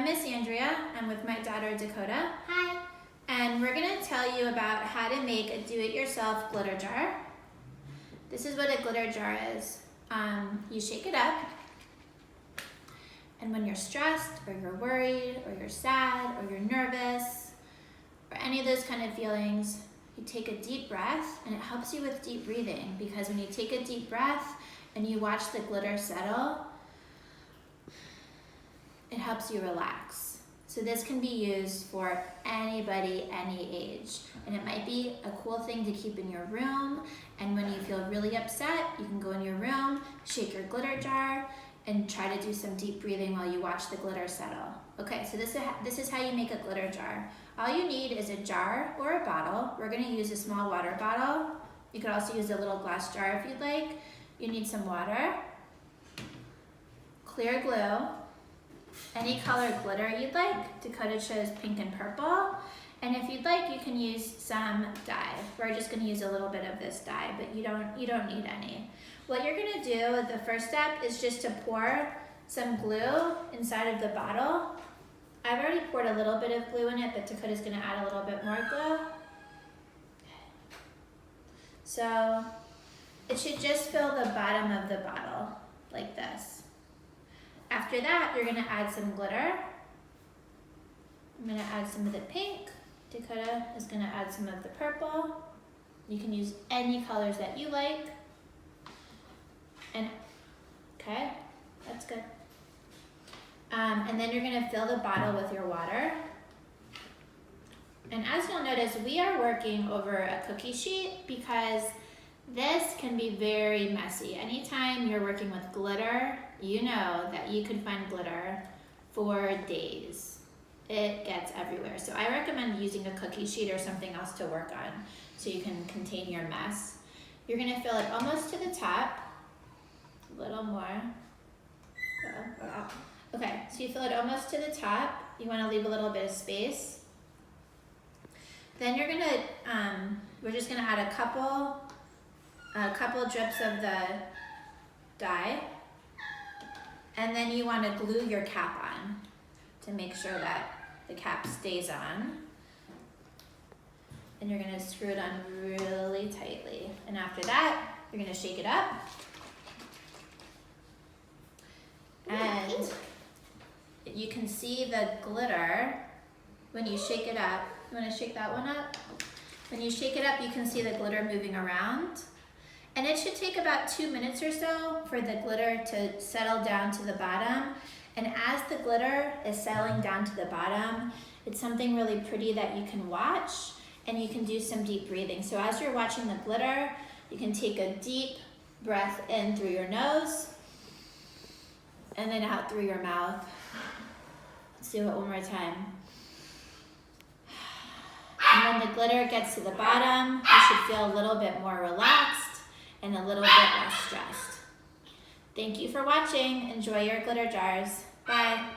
Miss Andrea. I'm with my daughter Dakota. Hi. And we're going to tell you about how to make a do-it-yourself glitter jar. This is what a glitter jar is. You shake it up, and when you're stressed, or you're worried, or you're sad, or you're nervous, or any of those kind of feelings, you take a deep breath, and it helps you with deep breathing, because when you take a deep breath and you watch the glitter settle, it helps you relax. So this can be used for anybody, any age. And it might be a cool thing to keep in your room. And when you feel really upset, you can go in your room, shake your glitter jar, and try to do some deep breathing while you watch the glitter settle. Okay, so this is how you make a glitter jar. All you need is a jar or a bottle. We're gonna use a small water bottle. You could also use a little glass jar if you'd like. You need some water, clear glue, any color glitter you'd like. Dakota chose pink and purple. And if you'd like, you can use some dye. We're just gonna use a little bit of this dye, but you don't need any. What you're gonna do, the first step, is just to pour some glue inside of the bottle. I've already poured a little bit of glue in it, but Dakota's gonna add a little bit more glue. So it should just fill the bottom of the bottle, like this. After that, you're gonna add some glitter. I'm gonna add some of the pink. Dakota is gonna add some of the purple. You can use any colors that you like. And, okay, that's good. And then you're gonna fill the bottle with your water. And as you'll notice, we are working over a cookie sheet because this can be very messy. Anytime you're working with glitter, you know that you can find glitter for days. It gets everywhere. So I recommend using a cookie sheet or something else to work on so you can contain your mess. You're gonna fill it almost to the top, a little more. Okay, so you fill it almost to the top. You wanna leave a little bit of space. Then you're gonna, we're just gonna add a couple drips of the dye, and then you want to glue your cap on to make sure that the cap stays on. And you're going to screw it on really tightly. And after that, you're going to shake it up. And you can see the glitter when you shake it up. You want to shake that one up? When you shake it up, you can see the glitter moving around. And it should take about 2 minutes or so for the glitter to settle down to the bottom. And as the glitter is settling down to the bottom, it's something really pretty that you can watch, and you can do some deep breathing. So as you're watching the glitter, you can take a deep breath in through your nose and then out through your mouth. Let's do it one more time. And when the glitter gets to the bottom, you should feel a little bit more relaxed and a little bit less stressed. Thank you for watching. Enjoy your glitter jars. Bye.